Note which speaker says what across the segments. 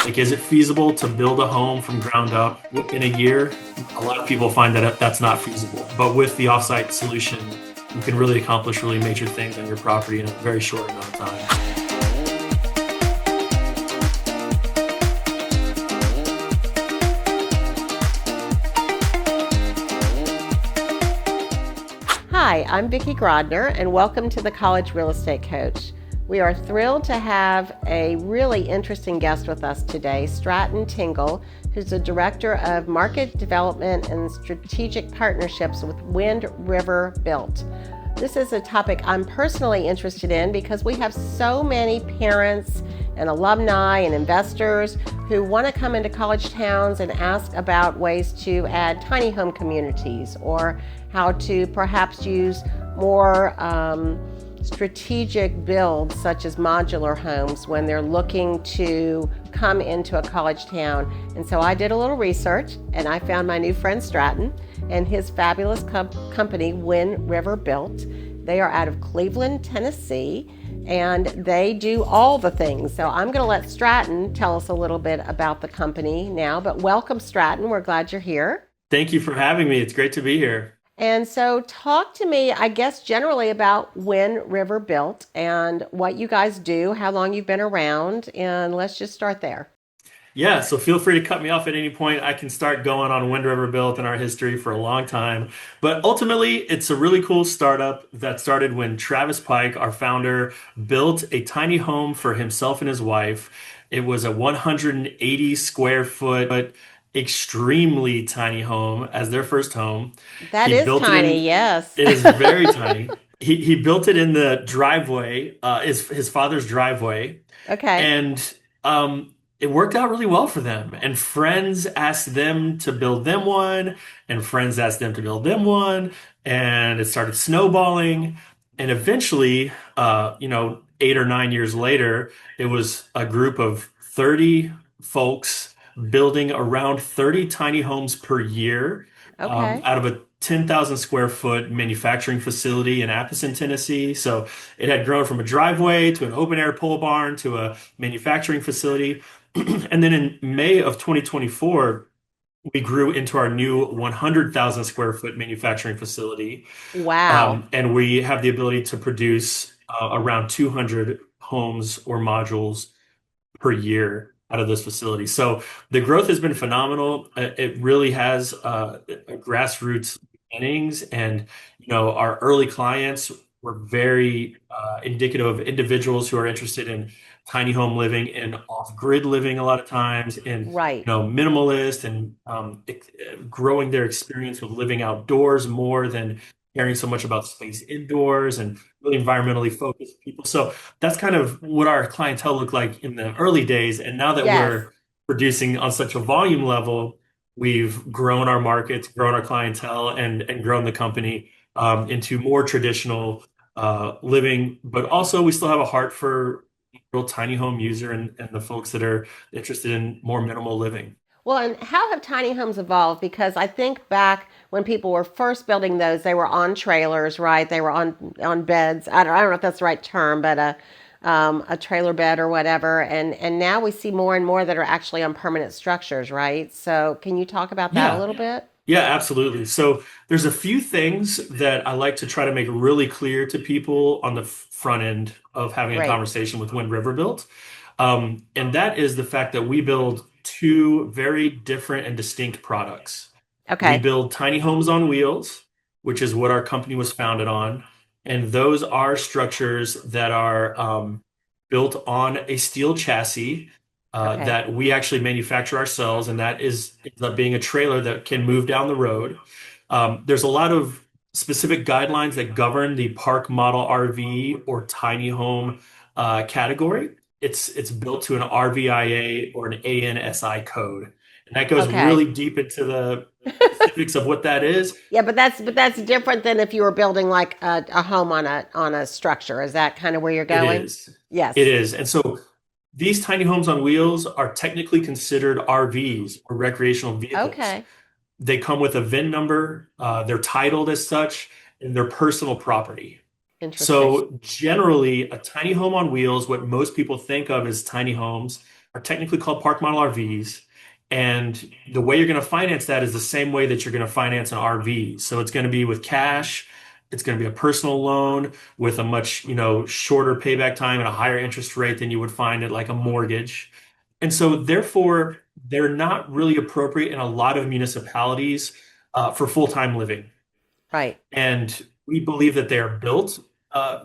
Speaker 1: Like, is it feasible to build a home from ground up in a year? A lot of people find that that's not feasible. But with the offsite solution, you can really accomplish really major things on your property in a very short amount of time.
Speaker 2: Hi, I'm Vicki Grodner, and welcome to the College Real Estate Coach. We are thrilled to have a really interesting guest with us today, Stratton Tingle, who's the Director of Market Development and Strategic Partnerships with Wind River Built. This is a topic I'm personally interested in because we have so many parents and alumni and investors who want to come into college towns and ask about ways to add tiny home communities or how to perhaps use more strategic builds such as modular homes when they're looking to come into a college town. And so I did a little research and I found my new friend Stratton and his fabulous company, Wind River Built. They are out of Cleveland, Tennessee, and they do all the things. So I'm going to let Stratton tell us a little bit about the company now. But welcome, Stratton. We're glad you're here.
Speaker 1: Thank you for having me. It's great to be here.
Speaker 2: And so talk to me, I guess, generally about Wind River Built and what you guys do, how long you've been around, and let's just start there.
Speaker 1: Yeah, so feel free to cut me off at any point. I can start going on Wind River Built and our history for a long time. But ultimately, it's a really cool startup that started when Travis Pike, our founder, built a tiny home for himself and his wife. It was a 180 square foot, extremely tiny home as their first home.
Speaker 2: That
Speaker 1: He
Speaker 2: is
Speaker 1: built it
Speaker 2: tiny,
Speaker 1: in,
Speaker 2: yes.
Speaker 1: it is very tiny. He built it in the driveway, his father's driveway.
Speaker 2: Okay.
Speaker 1: And it worked out really well for them. And friends asked them to build them one, and friends asked them to build them one, and it started snowballing. And eventually, 8 or 9 years later, it was a group of 30 folks building around 30 tiny homes per year
Speaker 2: Okay.
Speaker 1: out of a 10,000 square foot manufacturing facility in Appleton, Tennessee. So it had grown from a driveway to an open air pole barn to a manufacturing facility. And then in May of 2024, we grew into our new 100,000 square foot manufacturing facility.
Speaker 2: Wow.
Speaker 1: And we have the ability to produce around 200 homes or modules per year out of this facility. So the growth has been phenomenal. It really has a grassroots beginnings, and our early clients were very indicative of individuals who are interested in tiny home living and off-grid living a lot of times, and
Speaker 2: Right.
Speaker 1: minimalist and growing their experience with living outdoors more than caring so much about space indoors, and really environmentally focused people. So that's kind of what our clientele looked like in the early days. And now that
Speaker 2: Yes.
Speaker 1: we're producing on such a volume level, we've grown our markets, grown our clientele, and grown the company into more traditional living. But also, we still have a heart for real tiny home user and the folks that are interested in more minimal living.
Speaker 2: Well, and how have tiny homes evolved? Because I think back when people were first building those, they were on trailers, right? They were on beds. I don't know if that's the right term, but a trailer bed or whatever. And now we see more and more that are actually on permanent structures, right? So can you talk about that a
Speaker 1: Yeah.
Speaker 2: little bit?
Speaker 1: Yeah, absolutely. So there's a few things that I like to try to make really clear to people on the front end of having a
Speaker 2: Great.
Speaker 1: conversation with Wind River Built. And that is the fact that we build two very different and distinct products. We
Speaker 2: Okay.
Speaker 1: build tiny homes on wheels, which is what our company was founded on. And those are structures that are built on a steel chassis
Speaker 2: Okay.
Speaker 1: that we actually manufacture ourselves, and that ends up being a trailer that can move down the road. There's a lot of specific guidelines that govern the park model RV or tiny home category. It's built to an RVIA or an ANSI code, and that goes
Speaker 2: Okay.
Speaker 1: really deep into the specifics of what that is.
Speaker 2: Yeah, but that's different than if you were building like a home on a structure. Is that kind of where you're
Speaker 1: It
Speaker 2: going?
Speaker 1: is. It
Speaker 2: Yes.
Speaker 1: is. And so these tiny homes on wheels are technically considered RVs or recreational vehicles.
Speaker 2: Okay.
Speaker 1: They come with a VIN number, they're titled as such, and they're personal property.
Speaker 2: Interesting.
Speaker 1: So generally, a tiny home on wheels, what most people think of as tiny homes, are technically called park model RVs. And the way you're going to finance that is the same way that you're going to finance an RV. So it's going to be with cash. It's going to be a personal loan with a much, shorter payback time and a higher interest rate than you would find at like a mortgage. And so therefore, they're not really appropriate in a lot of municipalities for full-time living.
Speaker 2: Right.
Speaker 1: And we believe that they are built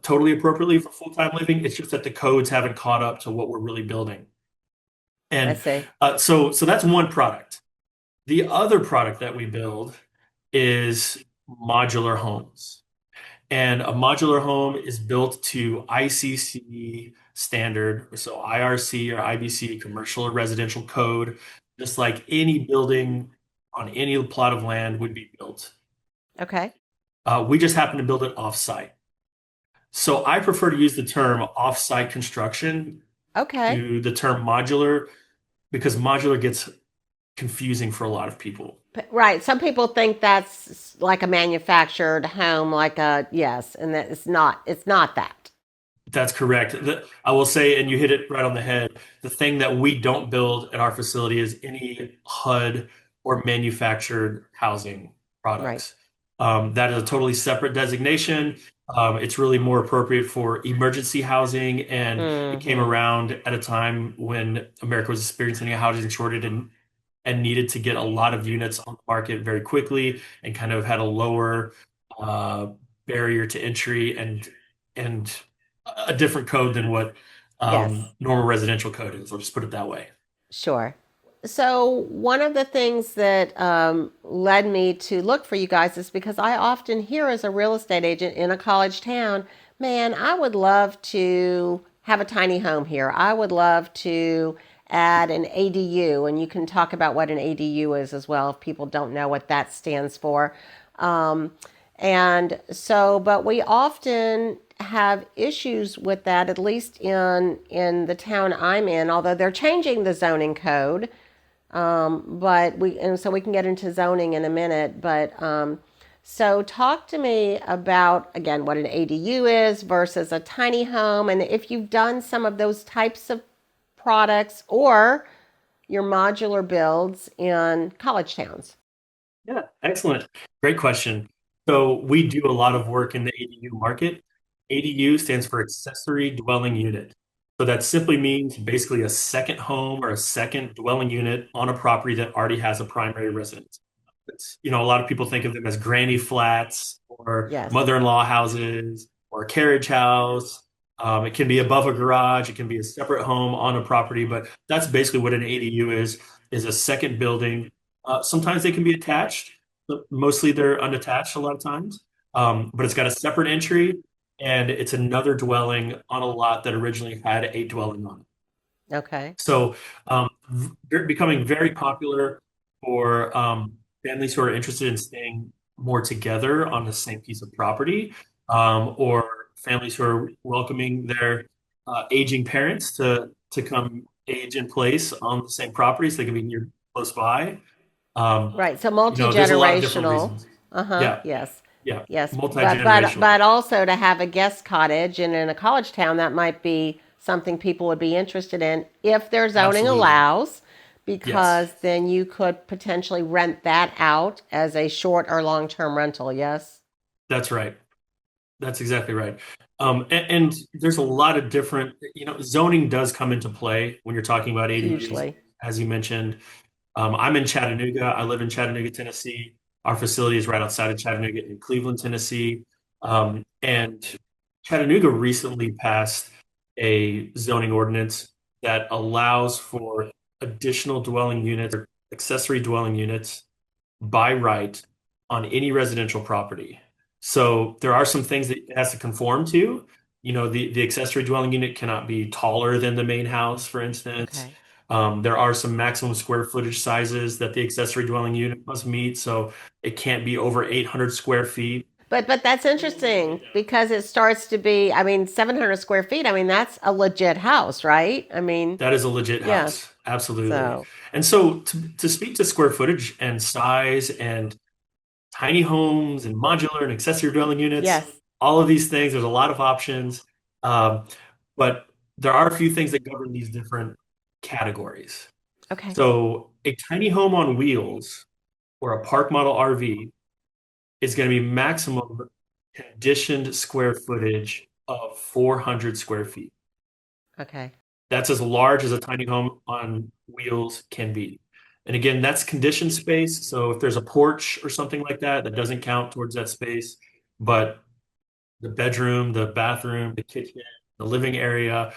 Speaker 1: totally appropriately for full-time living. It's just that the codes haven't caught up to what we're really building.
Speaker 2: I
Speaker 1: And
Speaker 2: see.
Speaker 1: so that's one product. The other product that we build is modular homes. And a modular home is built to ICC standard, so IRC or IBC, commercial or residential code, just like any building on any plot of land would be built.
Speaker 2: Okay.
Speaker 1: We just happen to build it off-site. So I prefer to use the term off-site construction
Speaker 2: Okay.
Speaker 1: to the term modular because modular gets confusing for a lot of people.
Speaker 2: Right. Some people think that's like a manufactured home, like a yes, and that it's not. It's not that.
Speaker 1: That's correct. I will say, and you hit it right on the head, the thing that we don't build at our facility is any HUD or manufactured housing
Speaker 2: Right.
Speaker 1: products. That is a totally separate designation. It's really more appropriate for emergency housing, and it came
Speaker 2: Hmm.
Speaker 1: around at a time when America was experiencing a housing shortage and needed to get a lot of units on the market very quickly and kind of had a lower uh, barrier to entry and a different code than what
Speaker 2: Yes.
Speaker 1: normal residential code is. I'll just put it that way.
Speaker 2: Sure. So, one of the things that led me to look for you guys is because I often hear as a real estate agent in a college town, man, I would love to have a tiny home here. I would love to add an ADU, and you can talk about what an ADU is as well if people don't know what that stands for. Um, and so, but we often have issues with that, at least in the town I'm in, although they're changing the zoning code. But we and so we can get into zoning in a minute. But so talk to me about again what an ADU is versus a tiny home, and if you've done some of those types of products or your modular builds in college towns.
Speaker 1: Yeah, excellent. Great question. So we do a lot of work in the ADU market. ADU stands for accessory dwelling unit. So that simply means basically a second home or a second dwelling unit on a property that already has a primary residence. A lot of people think of them as granny flats or
Speaker 2: Yes.
Speaker 1: mother-in-law houses or a carriage house. It can be above a garage. It can be a separate home on a property, but that's basically what an ADU is a second building. Sometimes they can be attached, but mostly they're unattached a lot of times. But it's got a separate entry and it's another dwelling on a lot that originally had a dwelling on it.
Speaker 2: Okay.
Speaker 1: So they're becoming very popular for families who are interested in staying more together on the same piece of property, or families who are welcoming their aging parents to come age in place on the same property so they can be near close by. Um,
Speaker 2: Right. So multi
Speaker 1: there's a lot of different
Speaker 2: generational.
Speaker 1: reasons.
Speaker 2: Uh huh.
Speaker 1: Yeah,
Speaker 2: Yes.
Speaker 1: yeah,
Speaker 2: Yes.
Speaker 1: multi-generational.
Speaker 2: But also to have a guest cottage and in a college town that might be something people would be interested in if their zoning
Speaker 1: Absolutely.
Speaker 2: allows,
Speaker 1: Yes,
Speaker 2: because then you could potentially rent that out as a short or long term rental. Yes.
Speaker 1: that's right. That's exactly right. And there's a lot of different, zoning does come into play when you're talking about ADUs,
Speaker 2: Hugely.
Speaker 1: as you mentioned. I'm in Chattanooga. I live in Chattanooga, Tennessee. Our facility is right outside of Chattanooga in Cleveland, Tennessee. And Chattanooga recently passed a zoning ordinance that allows for additional dwelling units or accessory dwelling units by right on any residential property. So there are some things that it has to conform to. The accessory dwelling unit cannot be taller than the main house, for instance.
Speaker 2: Okay.
Speaker 1: There are some maximum square footage sizes that the accessory dwelling unit must meet, so it can't be over 800 square feet.
Speaker 2: But that's interesting because it starts to be, I mean, 700 square feet. I mean, that's a legit house, right? I mean,
Speaker 1: That is a legit
Speaker 2: yes.
Speaker 1: house, absolutely.
Speaker 2: So,
Speaker 1: And so to speak to square footage and size and tiny homes and modular and accessory dwelling units,
Speaker 2: yes.
Speaker 1: all of these things, there's a lot of options. Um, but there are a few things that govern these different categories.
Speaker 2: Okay.
Speaker 1: So a tiny home on wheels or a park model RV is going to be maximum conditioned square footage of 400 square feet.
Speaker 2: Okay.
Speaker 1: That's as large as a tiny home on wheels can be. And again, that's conditioned space. So if there's a porch or something like that, that doesn't count towards that space. But the bedroom, the bathroom, the kitchen, the living area,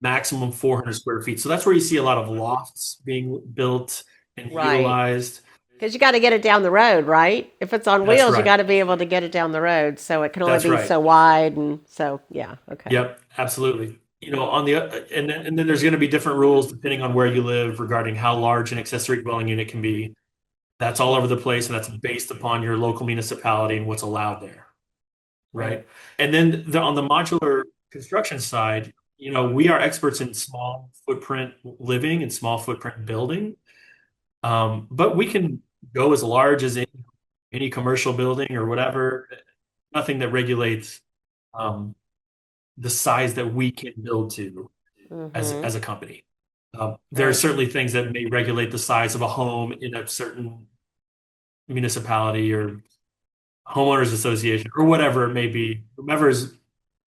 Speaker 1: maximum 400 square feet. So that's where you see a lot of lofts being built and
Speaker 2: Right.
Speaker 1: utilized.
Speaker 2: Because you got to get it down the road, right? If it's on
Speaker 1: That's
Speaker 2: wheels, you
Speaker 1: right.
Speaker 2: got to be able to get it down the road. So it can only
Speaker 1: That's
Speaker 2: be
Speaker 1: right.
Speaker 2: so wide. And so, yeah. Okay.
Speaker 1: Yep, absolutely. On the and then there's going to be different rules depending on where you live regarding how large an accessory dwelling unit can be. That's all over the place, and that's based upon your local municipality and what's allowed there,
Speaker 2: Right.
Speaker 1: right? And then on the modular construction side, we are experts in small footprint living and small footprint building, but we can go as large as any commercial building or whatever. Nothing that regulates um, the size that we can build to
Speaker 2: Mm-hmm.
Speaker 1: as a company. There are
Speaker 2: Right.
Speaker 1: certainly things that may regulate the size of a home in a certain municipality or homeowners association or whatever it may be. Whomever is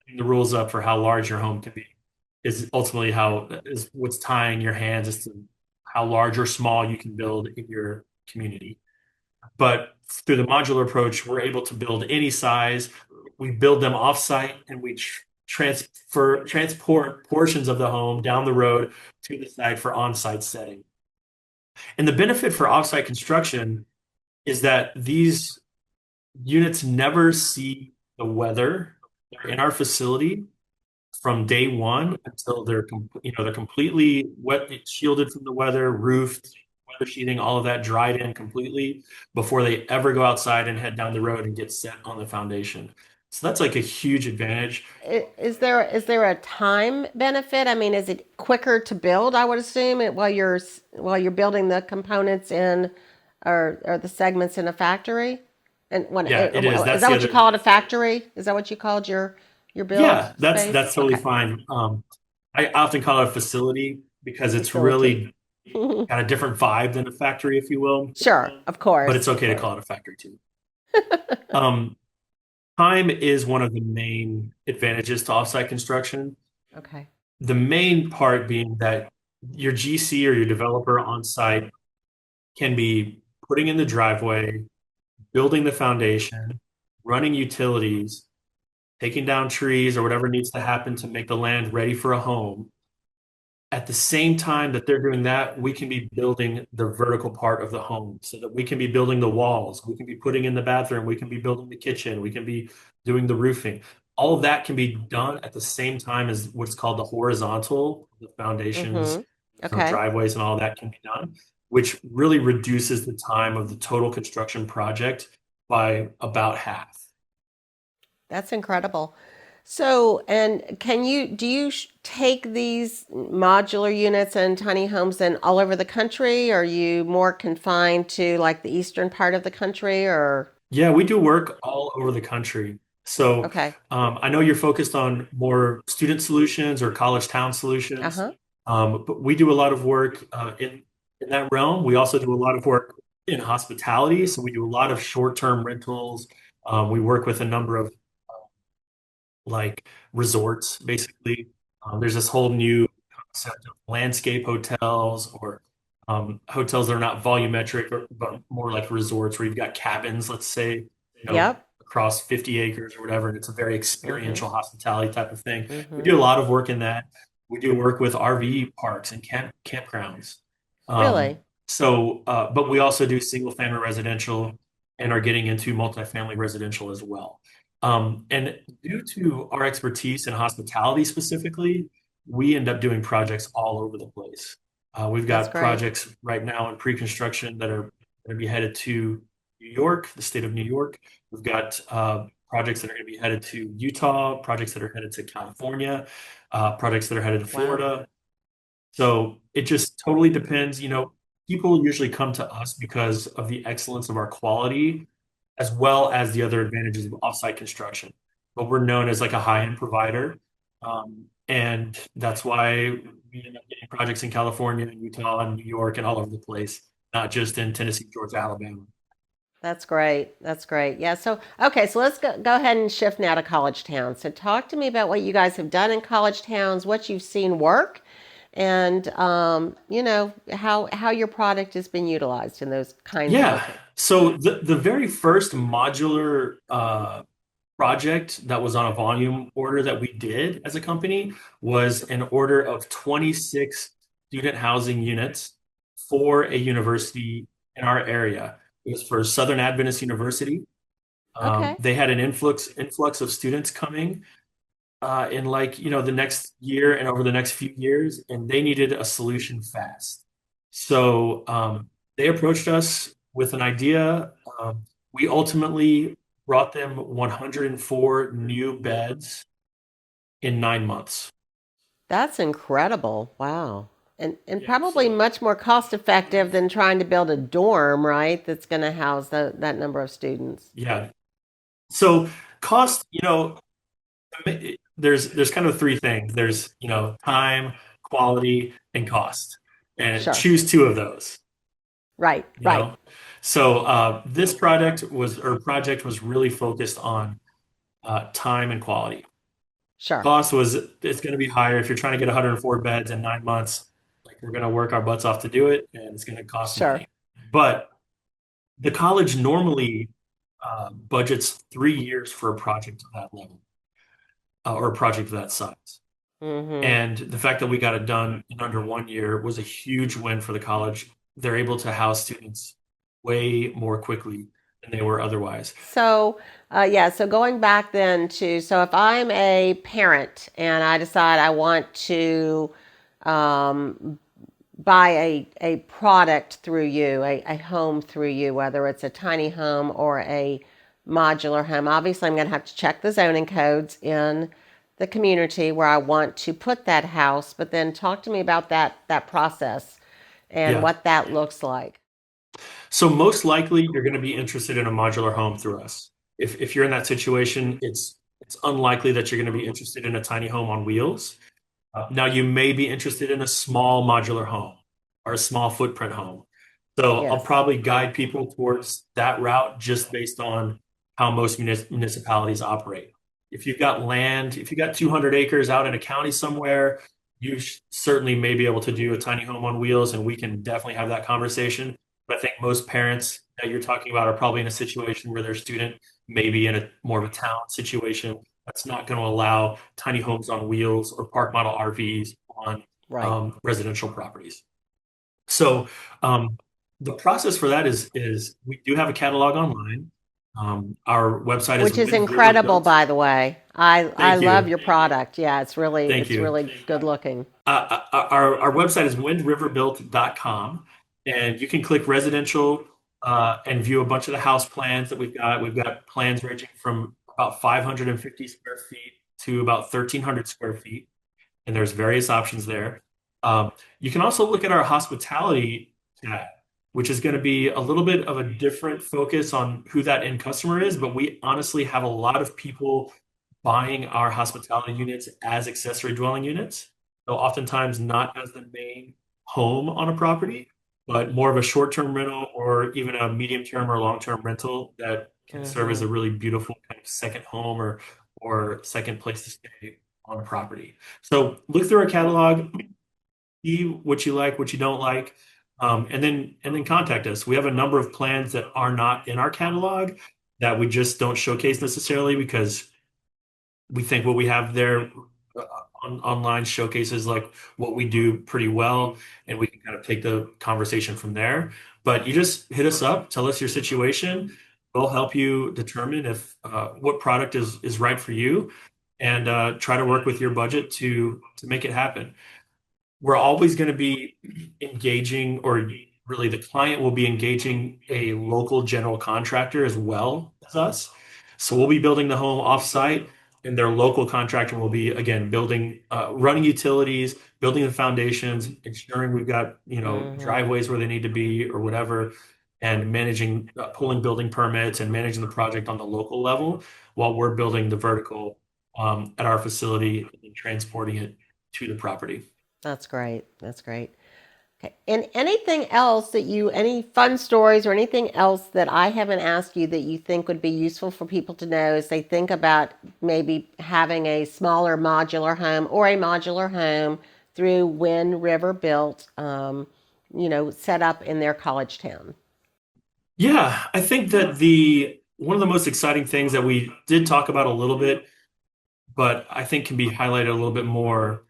Speaker 1: putting the rules up for how large your home can be is ultimately how is what's tying your hands as to how large or small you can build in your community. But through the modular approach, we're able to build any size. We build them offsite and we transport portions of the home down the road to the site for on-site setting. And the benefit for offsite construction is that these units never see the weather. They're in our facility from day one until they're completely wet, shielded from the weather, roofed, weather sheathing, all of that dried in completely before they ever go outside and head down the road and get set on the foundation. So that's like a huge advantage.
Speaker 2: Is there a time benefit? I mean, is it quicker to build? I would assume it while you're building the components in, or the segments in a factory. And when
Speaker 1: Yeah, it is.
Speaker 2: is
Speaker 1: That's
Speaker 2: that
Speaker 1: the
Speaker 2: what you
Speaker 1: other.
Speaker 2: call it, a factory? Is that what you called your build
Speaker 1: Yeah,
Speaker 2: space?
Speaker 1: that's totally
Speaker 2: Okay,
Speaker 1: fine. I often call it a facility because it's
Speaker 2: facility.
Speaker 1: really got a different vibe than a factory, if you will.
Speaker 2: Sure, of
Speaker 1: But it's
Speaker 2: course, of
Speaker 1: okay to
Speaker 2: course.
Speaker 1: call it a factory too. Um, Time is one of the main advantages to offsite construction.
Speaker 2: Okay.
Speaker 1: The main part being that your GC or your developer on site can be putting in the driveway, building the foundation, running utilities, taking down trees or whatever needs to happen to make the land ready for a home. At the same time that they're doing that, we can be building the vertical part of the home so that we can be building the walls, we can be putting in the bathroom, we can be building the kitchen, we can be doing the roofing. All of that can be done at the same time as what's called the horizontal, the foundations,
Speaker 2: Mm-hmm. Okay.
Speaker 1: driveways, and all that can be done, which really reduces the time of the total construction project by about half.
Speaker 2: That's incredible. So, and take these modular units and tiny homes in all over the country? Or are you more confined to like the eastern part of the country or?
Speaker 1: Yeah, we do work all over the country. So
Speaker 2: Okay.
Speaker 1: I know you're focused on more student solutions or college town solutions,
Speaker 2: Uh-huh.
Speaker 1: but we do a lot of work in that realm. We also do a lot of work in hospitality. So we do a lot of short-term rentals. We work with a number of like resorts, basically. There's this whole new concept of landscape hotels or hotels that are not volumetric, but more like resorts where you've got cabins, let's say,
Speaker 2: Yep.
Speaker 1: across 50 acres or whatever. And it's a very
Speaker 2: Mm-hmm.
Speaker 1: experiential hospitality type of thing. We
Speaker 2: Mm-hmm.
Speaker 1: do a lot of work in that. We do work with RV parks and campgrounds.
Speaker 2: Really?
Speaker 1: But we also do single family residential and are getting into multifamily residential as well. And due to our expertise in hospitality specifically, we end up doing projects all over the place. We've
Speaker 2: That's
Speaker 1: got
Speaker 2: great.
Speaker 1: projects right now in pre-construction that are going to be headed to New York, the state of New York. We've got projects that are going to be headed to Utah, projects that are headed to California, projects that are headed to
Speaker 2: Wow.
Speaker 1: Florida. So it just totally depends. People usually come to us because of the excellence of our quality, as well as the other advantages of offsite construction. But we're known as like a high-end provider. And that's why we end up getting projects in California and Utah and New York and all over the place, not just in Tennessee, Georgia, Alabama.
Speaker 2: That's great. That's great. Yeah. So, okay. So let's go ahead and shift now to college towns. So, talk to me about what you guys have done in college towns, what you've seen work, and how your product has been utilized in those kinds of
Speaker 1: Yeah.
Speaker 2: locations.
Speaker 1: So the very first modular project that was on a volume order that we did as a company was an order of 26 student housing units for a university in our area. It was for Southern Adventist University.
Speaker 2: Okay.
Speaker 1: They had an influx of students coming in like the next year and over the next few years, and they needed a solution fast. So they approached us with an idea. We ultimately brought them 104 new beds in 9 months.
Speaker 2: That's incredible. Wow. And
Speaker 1: Yeah.
Speaker 2: probably
Speaker 1: So
Speaker 2: much more cost effective than trying to build a dorm, right? That's going to house that number of students.
Speaker 1: yeah. So cost, there's kind of three things. There's time, quality, and cost, and
Speaker 2: Sure.
Speaker 1: choose two of those.
Speaker 2: Right.
Speaker 1: you
Speaker 2: Right.
Speaker 1: know so this project was really focused on time and quality.
Speaker 2: Sure.
Speaker 1: Cost was it's going to be higher if you're trying to get 104 beds in 9 months. Like, we're going to work our butts off to do it, and it's going to cost
Speaker 2: Sure.
Speaker 1: money. But the college normally budgets 3 years for a project of that level, or a project of that size.
Speaker 2: Mm-hmm.
Speaker 1: And the fact that we got it done in under 1 year was a huge win for the college. They're able to house students way more quickly than they were otherwise.
Speaker 2: So, yeah, so going back then to, so if I'm a parent and I decide I want to um, buy a product through you, a home through you, whether it's a tiny home or a modular home, obviously I'm going to have to check the zoning codes in the community where I want to put that house, but then talk to me about that process and
Speaker 1: Yeah.
Speaker 2: what that looks like.
Speaker 1: So most likely you're going to be interested in a modular home through us. If you're in that situation, it's unlikely that you're going to be interested in a tiny home on wheels. Now, you may be interested in a small modular home or a small footprint home. So I'll
Speaker 2: Yes.
Speaker 1: probably guide people towards that route just based on how most municipalities operate. If you've got 200 acres out in a county somewhere, you certainly may be able to do a tiny home on wheels, and we can definitely have that conversation. But I think most parents that you're talking about are probably in a situation where their student may be in a more of a town situation that's not going to allow tiny homes on wheels or park model RVs on
Speaker 2: Right.
Speaker 1: residential properties. So the process for that is we do have a catalog online. Our website is
Speaker 2: Which is
Speaker 1: Wind River
Speaker 2: incredible,
Speaker 1: Built.
Speaker 2: by the way. I
Speaker 1: Thank
Speaker 2: love
Speaker 1: you.
Speaker 2: your product. Yeah, it's really
Speaker 1: Thank
Speaker 2: it's
Speaker 1: you.
Speaker 2: really good looking.
Speaker 1: Our website is windriverbuilt.com, and you can click residential and view a bunch of the house plans that we've got. We've got plans ranging from about 550 square feet to about 1,300 square feet, and there's various options there. You can also look at our hospitality tab, which is going to be a little bit of a different focus on who that end customer is, but we honestly have a lot of people buying our hospitality units as accessory dwelling units. So oftentimes not as the main home on a property, but more of a short-term rental or even a medium-term or long-term rental that can serve as
Speaker 2: Hmm.
Speaker 1: a really beautiful kind of second home or second place to stay on a property. So look through our catalog, see what you like, what you don't like, and then contact us. We have a number of plans that are not in our catalog that we just don't showcase necessarily because we think what we have there online showcases like what we do pretty well, and we can kind of take the conversation from there. But you just hit us up, tell us your situation. We'll help you determine if what product is right for you, and try to work with your budget to make it happen. We're always going to be engaging, or really the client will be engaging a local general contractor as well as us. So we'll be building the home offsite, and their local contractor will be, again, building, running utilities, building the foundations, ensuring we've got,
Speaker 2: Hmm.
Speaker 1: driveways where they need to be or whatever, and managing, pulling building permits and managing the project on the local level while we're building the vertical at our facility and transporting it to the property.
Speaker 2: That's great. That's great. Okay. And anything else that any fun stories or anything else that I haven't asked you that you think would be useful for people to know as they think about maybe having a smaller modular home or a modular home through Wind River Built, set up in their college town?
Speaker 1: Yeah, I think that the one of the most exciting things that we did talk about a little bit, but I think can be highlighted a little bit more.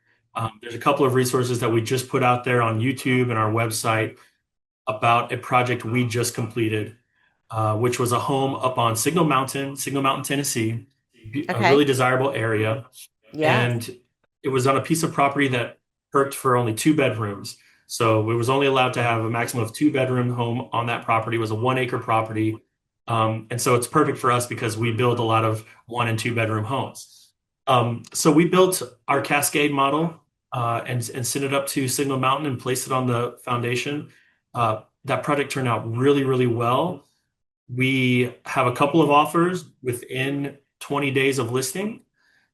Speaker 1: There's a couple of resources that we just put out there on YouTube and our website about a project we just completed, which was a home up on Signal Mountain, Tennessee, a
Speaker 2: Okay.
Speaker 1: really desirable area.
Speaker 2: Yes.
Speaker 1: And it was on a piece of property that perked for only 2 bedrooms. So it was only allowed to have a maximum of 2 bedroom home on that property. It was a 1 acre property. And so it's perfect for us because we build a lot of 1 and 2 bedroom homes. So we built our Cascade model and sent it up to Signal Mountain and placed it on the foundation. That project turned out really, really well. We have a couple of offers within 20 days of listing.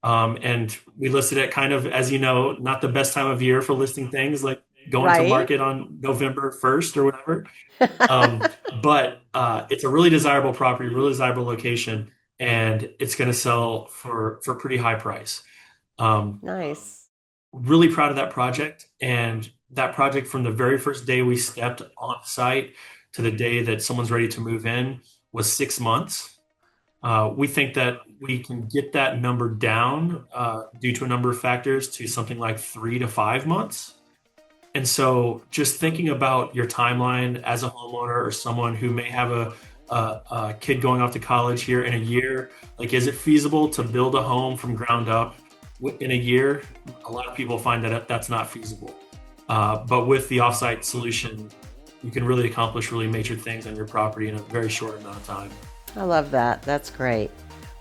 Speaker 1: And we listed it kind of, as you know, not the best time of year for listing things, like going to
Speaker 2: Right.
Speaker 1: market on November 1st or whatever. But it's a really desirable property, really desirable location, and it's going to sell for pretty high price. Um,
Speaker 2: Nice.
Speaker 1: Really proud of that project. And that project, from the very first day we stepped on site to the day that someone's ready to move in, was 6 months. We think that we can get that number down due to a number of factors to something like 3 to 5 months. And so, just thinking about your timeline as a homeowner or someone who may have a kid going off to college here in a year, like, is it feasible to build a home from ground up in a year? A lot of people find that that's not feasible. But with the offsite solution, you can really accomplish really major things on your property in a very short amount of time.
Speaker 2: I love that. That's great.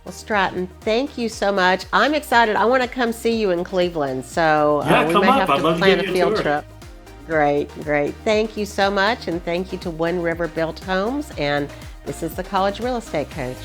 Speaker 2: Well, Stratton, thank you so much. I'm excited. I want to come see you in Cleveland, so
Speaker 1: Yeah,
Speaker 2: we
Speaker 1: come
Speaker 2: may
Speaker 1: up.
Speaker 2: have
Speaker 1: I'd
Speaker 2: to
Speaker 1: love to
Speaker 2: plan
Speaker 1: give
Speaker 2: a
Speaker 1: you a
Speaker 2: field
Speaker 1: tour.
Speaker 2: trip. Great, great. Thank you so much, and thank you to Wind River Built Homes. And this is the College Real Estate Coach.